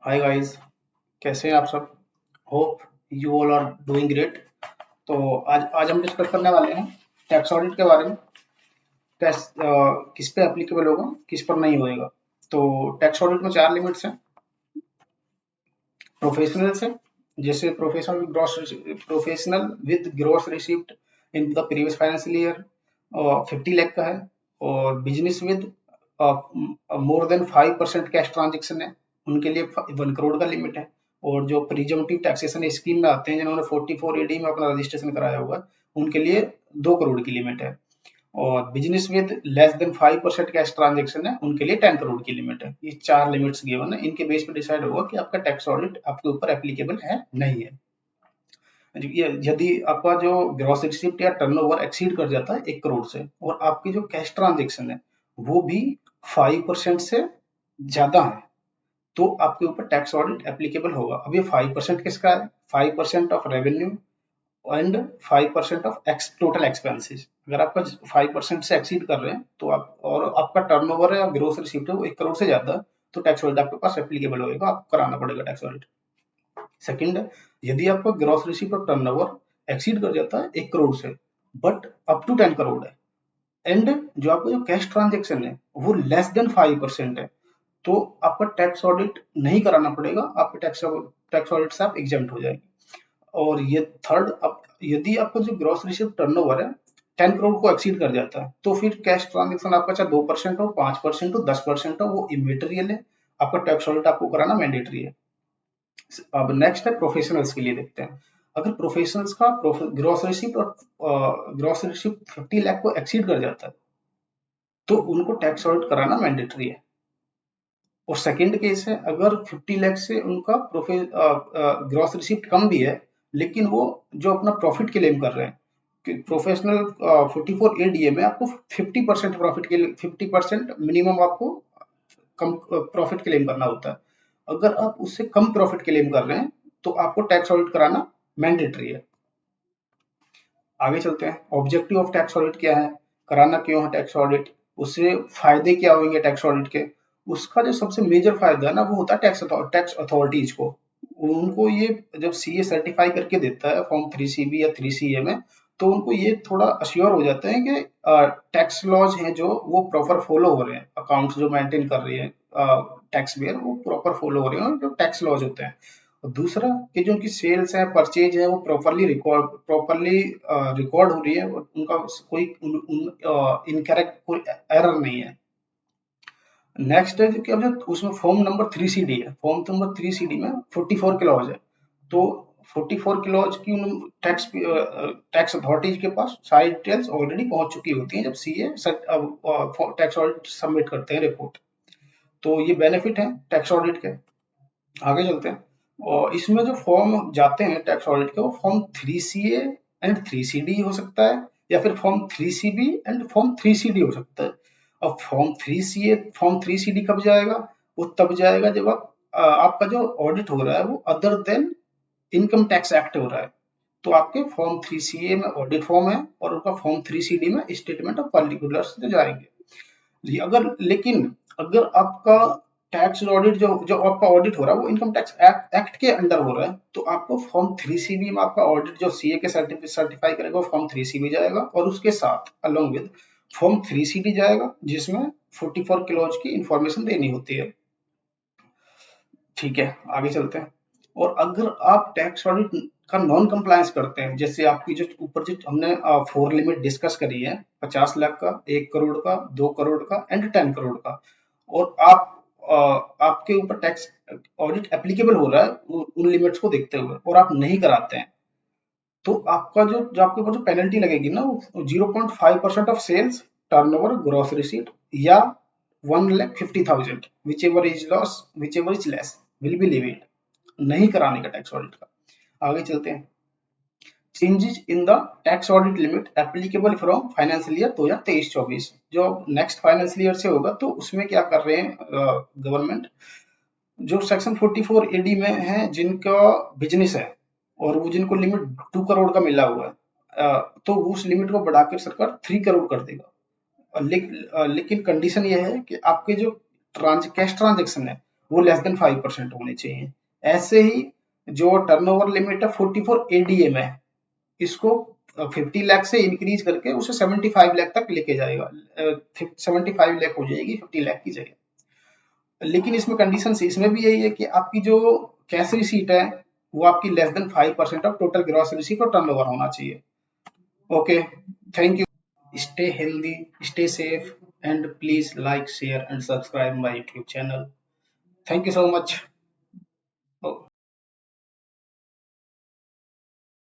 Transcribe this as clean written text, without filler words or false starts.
Hi guys, कैसे हैं आप सब। Hope you all are doing great. तो आज हम डिस्कस करने वाले हैं टैक्स ऑडिट के बारे में। टैक्स किस पे एप्लीकेबल होगा, किस पर नहीं होएगा। तो टैक्स ऑडिट में चार लिमिट्स हैं। प्रोफेशनल से, जैसे professional with gross receipt in the previous financial year 50 lakh का है। और business with more than 5% cash transaction है, उनके लिए 1 करोड़ का लिमिट है। और जो प्रिजम्पटिव टैक्सेशन स्कीम में आते हैं, जिन्होंने 44AD में अपना रजिस्ट्रेशन कराया होगा, उनके लिए 2 करोड़ की लिमिट है। और business with less than 5% cash transaction है, उनके लिए 10 करोड़ की लिमिट है। ये चार लिमिट्स गिवन है, इनके बेस पे डिसाइड होगा कि आपका टैक्स ऑडिट आपके ऊपर एप्लीकेबल है नहीं है। यदि आपका जो ग्रॉस रिसिप्ट या टर्नओवर एक्सीड कर जाता है 1 करोड़ से, और आपकी जो कैश ट्रांजेक्शन है वो भी 5% से ज्यादा है, तो आपके ऊपर टैक्स ऑडिट एप्लीकेबल होगा। अब ये 5% किसका है? 5% of revenue and 5% of total expenses. अगर आपका 5% से एक्सीड कर रहे हैं तो आप, और आपका टर्नओवर है या ग्रोस रिसीप्ट है वो 1 करोड़ से ज्यादा, तो टैक्स ऑडिट आपके पास एप्लीकेबल होगा, आपको कराना पड़ेगा टैक्स ऑडिट। सेकंड, यदि आपका ग्रॉस रिसीप्ट और टर्नओवर एक्सीड कर जाता है 1 करोड़ से, बट अप टू 10 करोड़ है, एंड जो आपका जो कैश ट्रांजेक्शन है वो लेस देन 5% है, तो आपका टैक्स ऑडिट नहीं कराना पड़ेगा, आपके टैक्स ऑडिट से आप एग्जेम्प्ट हो जाएंगे। और ये थर्ड, अब यदि आपका जो ग्रॉस रिसीप्ट टर्नओवर है 10 करोड़ को एक्सीड कर जाता है, तो फिर कैश ट्रांजेक्शन आपका चाहे 2% हो, 5% हो, 10% हो, वो इमेटेरियल है, आपका टैक्स ऑडिट आपको कराना मैंडेटरी है। अब नेक्स्ट है प्रोफेशनल्स के लिए, देखते हैं। अगर प्रोफेशनल्स का ग्रॉस रिसीप्ट और ग्रॉस रिसीप्ट 50 लाख को एक्सीड कर जाता है, तो उनको टैक्स ऑडिट कराना मैंडेटरी है। और सेकंड केस है, अगर 50 लाख से उनका ग्रॉस रिसीप्ट कम भी है, लेकिन वो जो अपना प्रॉफिट क्लेम कर रहे हैं, कि प्रोफेशनल 44A में आपको 50% प्रॉफिट के लिए 50% मिनिमम आपको कम प्रॉफिट क्लेम करना होता है। अगर आप उससे कम प्रॉफिट क्लेम कर रहे हैं, तो आपको टैक्स ऑडिट कराना मैंडेटरी है। आगे चलते हैं, ऑब्जेक्टिव ऑफ टैक्स ऑडिट क्या है, कराना क्यों है टैक्स ऑडिट, उससे फायदे क्या होंगे टैक्स ऑडिट के। उसका जो सबसे मेजर फायदा है ना, वो होता है टैक्स अथॉरिटीज को। उनको ये, जब सीए सर्टिफाई करके देता है फॉर्म 3CB या 3CA में, तो उनको ये थोड़ा अश्योर हो जाता है कि टैक्स लॉज हैं जो वो प्रॉपर फॉलो हो रहे हैं, अकाउंट्स जो मेंटेन कर रही है टैक्स पेयर, वो प्रॉपर फॉलो हो रहे हैं जो टैक्स लॉज होते हैं। और दूसरा कि जो उनकी सेल्स है, परचेज है, वो प्रॉपरली रिकॉर्ड हो रही है, और उनका कोई इनकरेक्ट कोई एरर नहीं है। नेक्स्ट है कि अब जो उसमें फॉर्म नंबर 3CD है, फॉर्म नंबर 3CD में 44 क्लॉज है। तो 44 क्लॉज की टैक्स टैक्स अथॉरिटीज के पास सारी डिटेल्स ऑलरेडी पहुंच चुकी होती हैं जब सीए टैक्स ऑडिट सबमिट करते हैं रिपोर्ट। तो ये बेनिफिट है टैक्स ऑडिट के। आगे चलते हैं, और इसमें जो फॉर्म जाते हैं टैक्स ऑडिट के, वो फॉर्म 3CA एंड 3CD हो सकता है, या फिर form 3CB and form 3CD हो सकता है। अब फॉर्म 3CD कब जाएगा? वो तब जाएगा जब आपका जो ऑडिट हो रहा है वो other than income tax act हो रहा है। तो आपके फॉर्म 3CA में ऑडिट फॉर्म है, और उनका फॉर्म 3CD में स्टेटमेंट ऑफ पर्टिकुलर्स जाएंगे। जी, लेकिन अगर आपका टैक्स ऑडिट, जो आपका ऑडिट हो रहा है वो इनकम टैक्स एक्ट के अंडर हो रहा है, तो आपको फॉर्म 3CB में आपका ऑडिट जो सीए के सर्टिफाई करेगा, वो फॉर्म 3CB जाएगा, और उसके साथ अलोंग विद फॉर्म 3CD जाएगा, जिसमें 44 क्लॉज की इंफॉर्मेशन देनी होती है। ठीक है, आगे चलते हैं। और अगर आप टैक्स ऑडिट का नॉन कंप्लायंस करते हैं, जैसे आपकी जो ऊपर जो हमने 4 लिमिट डिस्कस करी है, 50 लाख का, 1 करोड़ का, 2 करोड़ का एंड 10 करोड़ का, और आपके ऊपर टैक्स ऑडिट एप्लीकेबल हो रहा है उन लिमिट्स को देखते हुए, और आप नहीं कराते हैं, तो आपका जो आपके ऊपर जो पेनल्टी लगेगी ना, वो 0.5% of sales, turnover, gross receipt, या 1,50,000, whichever is less will be levied, नहीं कराने का टैक्स ऑडिट का। आगे चलते हैं, changes in the tax audit limit applicable from financial year 2023-24। जो नेक्स्ट फाइनेंशियल ईयर से होगा, तो उसमें क्या कर रहे हैं गवर्नमेंट, जो सेक्शन 44AD में है, जिनका बिजनेस है और वो जिनको लिमिट 2 करोड़ का मिला हुआ है, तो उस लिमिट को बढ़ाकर सरकार 3 करोड़ कर देगा। लेकिन कंडीशन ये है कि आपके जो कैश ट्रांजेक्शन है वो लेस देन 5% होने चाहिए। ऐसे ही जो टर्नओवर लिमिट है 44 एडीएम है, इसको 50 लाख से इंक्रीज करके उसे 75 लाख तक लेके जाएगा, 75 लाख हो जाएगी 50 लाख की जगह। लेकिन इसमें कंडीशन इसमें भी यही है कि आपकी जो कैश रिसीट है वो आपकी less than 5% of total gross receipt और टर्नओवर होना चाहिए। Okay, thank you. Stay healthy, stay safe, and please like, share, and subscribe my YouTube channel. Thank you so much.